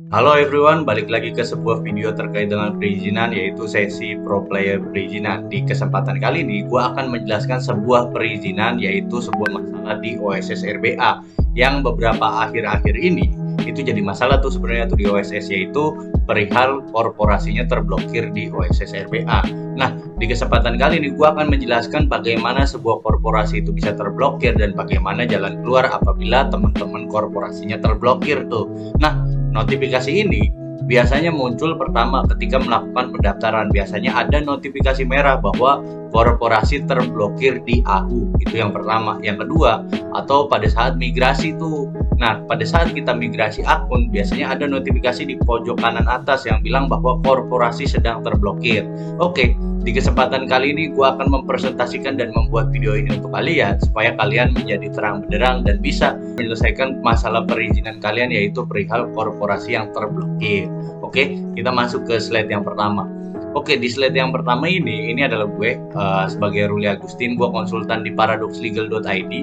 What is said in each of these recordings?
Halo everyone, balik lagi ke sebuah video terkait dengan perizinan, yaitu sesi pro player perizinan. Di kesempatan kali ini, gue akan menjelaskan sebuah perizinan, yaitu sebuah masalah di OSS RBA yang beberapa akhir-akhir ini itu jadi masalah tuh sebenarnya tuh di OSS, yaitu perihal korporasinya terblokir di OSS RBA. Nah, di kesempatan kali ini gue akan menjelaskan bagaimana sebuah korporasi itu bisa terblokir dan bagaimana jalan keluar apabila teman-teman korporasinya terblokir tuh. Nah, notifikasi ini biasanya muncul pertama ketika melakukan pendaftaran. Biasanya ada notifikasi merah bahwa korporasi terblokir di AHU. Itu yang pertama. Yang kedua, atau pada saat migrasi tuh. Nah, pada saat kita migrasi akun, biasanya ada notifikasi di pojok kanan atas yang bilang bahwa korporasi sedang terblokir. Oke, di kesempatan kali ini gue akan mempresentasikan dan membuat video ini untuk kalian supaya kalian menjadi terang benderang dan bisa menyelesaikan masalah perizinan kalian, yaitu perihal korporasi yang terblokir. Oke, kita masuk ke slide yang pertama. Oke, di slide yang pertama ini adalah gue sebagai Ruli Agustin. Gue konsultan di paradoxlegal.id.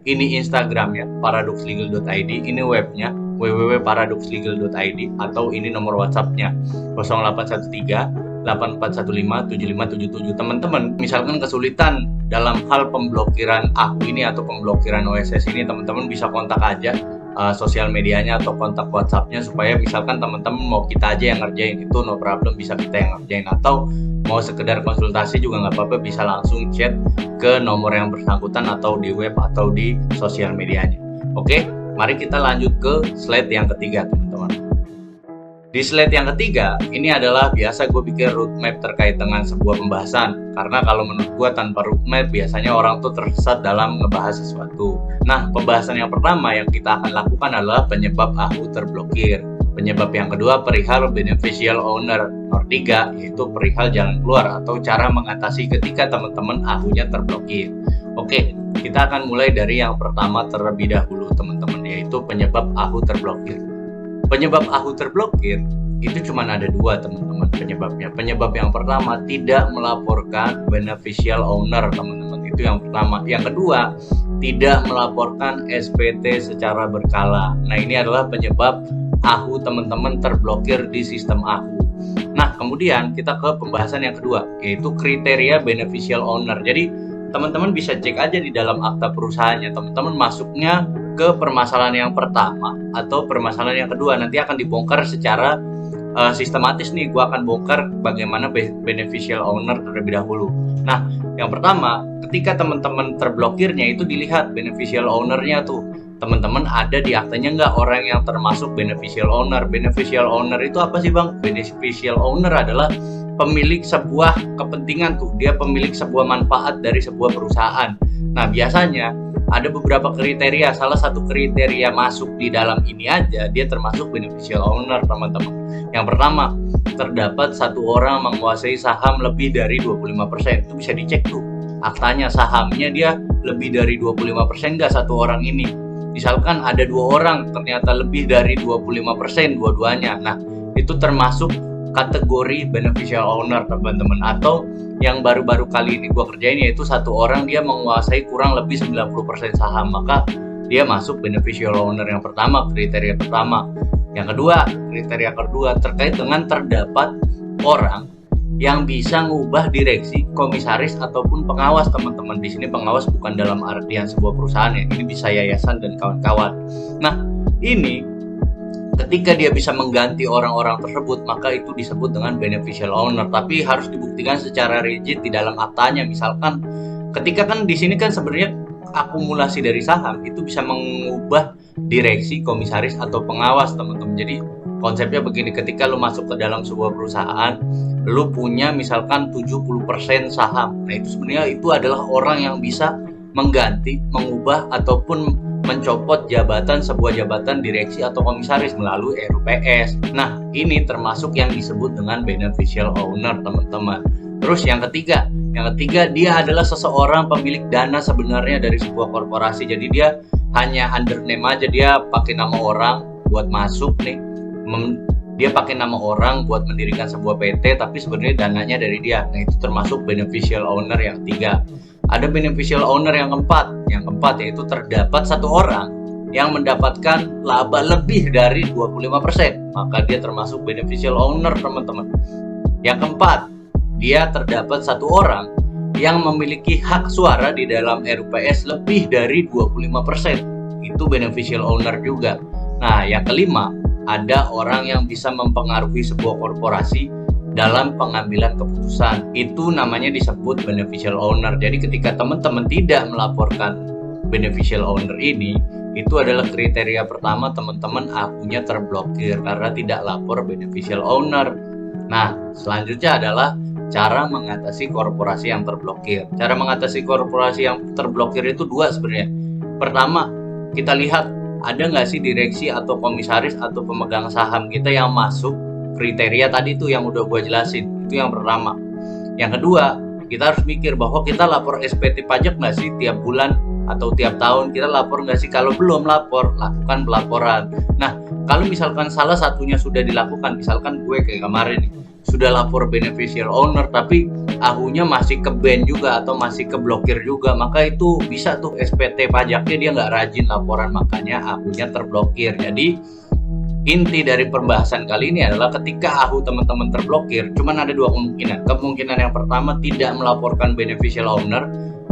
Ini Instagramnya paradoxlegal.id, ini webnya www.paradoxlegal.id, atau ini nomor WhatsAppnya 0813 8415 7577. Teman-teman misalkan kesulitan dalam hal pemblokiran AHU ini atau pemblokiran OSS ini, teman-teman bisa kontak aja sosial medianya atau kontak WhatsAppnya, supaya misalkan teman-teman mau kita aja yang ngerjain itu, no problem, bisa kita yang ngerjain, atau mau sekedar konsultasi juga nggak apa-apa, bisa langsung chat ke nomor yang bersangkutan atau di web atau di sosial medianya. Oke, mari kita lanjut ke slide yang ketiga, teman-teman. Di slide yang ketiga, ini adalah biasa gue bikin roadmap terkait dengan sebuah pembahasan. Karena kalau menurut gue tanpa roadmap, biasanya orang tuh tersesat dalam ngebahas sesuatu. Nah, pembahasan yang pertama yang kita akan lakukan adalah penyebab AHU terblokir. Penyebab yang kedua, perihal beneficial owner. Nomor 3, yaitu perihal jalan keluar atau cara mengatasi ketika teman-teman AHU-nya terblokir. Oke, kita akan mulai dari yang pertama terlebih dahulu, teman-teman, yaitu penyebab AHU terblokir. Penyebab AHU terblokir itu cuma ada dua, teman-teman, penyebabnya. Penyebab yang pertama, tidak melaporkan beneficial owner, teman-teman. Itu yang pertama. Yang kedua, tidak melaporkan SPT secara berkala. Nah, ini adalah penyebab AHU teman-teman terblokir di sistem AHU. Nah, kemudian kita ke pembahasan yang kedua, yaitu kriteria beneficial owner. Jadi, teman-teman bisa cek aja di dalam akta perusahaannya. Teman-teman masuknya ke permasalahan yang pertama atau permasalahan yang kedua, nanti akan dibongkar secara sistematis nih. Gue akan bongkar bagaimana beneficial owner terlebih dahulu. Nah, yang pertama, ketika teman-teman terblokirnya itu dilihat beneficial ownernya tuh, teman-teman ada di aktanya nggak orang yang termasuk beneficial owner. Beneficial owner itu apa sih, Bang? Beneficial owner adalah pemilik sebuah kepentingan tuh, dia pemilik sebuah manfaat dari sebuah perusahaan. Nah, biasanya ada beberapa kriteria. Salah satu kriteria masuk di dalam ini aja, dia termasuk beneficial owner, teman-teman. Yang pertama, terdapat satu orang menguasai saham lebih dari 25%. Itu bisa dicek tuh aktanya, sahamnya dia lebih dari 25% nggak satu orang ini. Misalkan ada dua orang, ternyata lebih dari 25% dua-duanya. Nah, itu termasuk kategori beneficial owner, teman-teman. Atau yang baru-baru kali ini gue kerjain, yaitu satu orang dia menguasai kurang lebih 90% saham, maka dia masuk beneficial owner yang pertama, kriteria pertama. Yang kedua, kriteria kedua terkait dengan terdapat orang yang bisa ngubah direksi, komisaris, ataupun pengawas, teman-teman. Di sini pengawas bukan dalam artian sebuah perusahaan ya, ini bisa yayasan dan kawan-kawan. Nah, ini ketika dia bisa mengganti orang-orang tersebut, maka itu disebut dengan beneficial owner. Tapi harus dibuktikan secara rigid di dalam aktanya. Misalkan ketika kan di sini kan sebenarnya akumulasi dari saham itu bisa mengubah direksi, komisaris, atau pengawas, teman-teman. Jadi konsepnya begini, ketika lu masuk ke dalam sebuah perusahaan, lu punya misalkan 70% saham. Nah, itu sebenarnya itu adalah orang yang bisa mengganti, mengubah, ataupun mencopot jabatan, sebuah jabatan direksi atau komisaris melalui RUPS. Nah, ini termasuk yang disebut dengan beneficial owner, teman-teman. Terus yang ketiga dia adalah seseorang pemilik dana sebenarnya dari sebuah korporasi. Jadi dia hanya under name aja, dia pakai nama orang buat masuk nih. Dia pakai nama orang buat mendirikan sebuah PT, tapi sebenarnya dananya dari dia. Nah, itu termasuk beneficial owner yang ketiga. Ada beneficial owner yang keempat yaitu terdapat satu orang yang mendapatkan laba lebih dari 25%, maka dia termasuk beneficial owner, teman-teman. Yang keempat, dia terdapat satu orang yang memiliki hak suara di dalam RUPS lebih dari 25%. Itu beneficial owner juga. Nah, yang kelima, ada orang yang bisa mempengaruhi sebuah korporasi dalam pengambilan keputusan. Itu namanya disebut beneficial owner. Jadi ketika teman-teman tidak melaporkan beneficial owner ini, itu adalah kriteria pertama teman-teman akunnya terblokir karena tidak lapor beneficial owner. Nah, selanjutnya adalah cara mengatasi korporasi yang terblokir. Cara mengatasi korporasi yang terblokir itu dua sebenarnya. Pertama, kita lihat ada nggak sih direksi atau komisaris atau pemegang saham kita yang masuk kriteria tadi tuh yang udah gue jelasin. Itu yang pertama. Yang kedua, kita harus mikir bahwa kita lapor SPT pajak nggak sih tiap bulan atau tiap tahun, kita lapor nggak sih? Kalau belum lapor, lakukan pelaporan. Nah, kalau misalkan salah satunya sudah dilakukan, misalkan gue kayak kemarin nih, sudah lapor beneficial owner tapi ahunya masih ke ban juga atau masih keblokir juga, maka itu bisa tuh SPT pajaknya dia nggak rajin laporan, makanya ahunya terblokir. Jadi inti dari pembahasan kali ini adalah ketika ahu teman-teman terblokir, cuman ada dua kemungkinan. Kemungkinan yang pertama tidak melaporkan beneficial owner,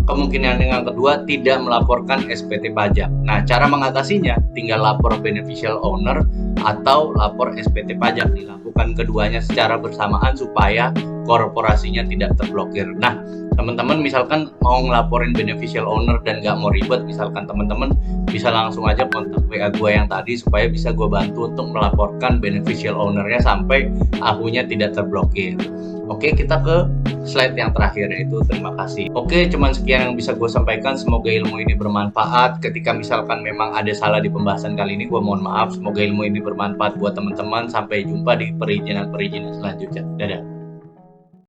kemungkinan yang kedua tidak melaporkan SPT pajak. Nah, cara mengatasinya tinggal lapor beneficial owner atau lapor SPT pajak. Dilakukan keduanya secara bersamaan supaya korporasinya tidak terblokir. Nah, teman-teman misalkan mau ngelaporin beneficial owner dan gak mau ribet, misalkan teman-teman bisa langsung aja kontak WA gue yang tadi supaya bisa gue bantu untuk melaporkan beneficial ownernya sampai ahunya tidak terblokir. Oke, kita ke slide yang terakhir, yaitu terima kasih. Oke, cuman sekian yang bisa gue sampaikan. Semoga ilmu ini bermanfaat. Ketika misalkan memang ada salah di pembahasan kali ini, gue mohon maaf. Semoga ilmu ini bermanfaat buat teman-teman. Sampai jumpa di perizinan-perizinan selanjutnya. Dadah.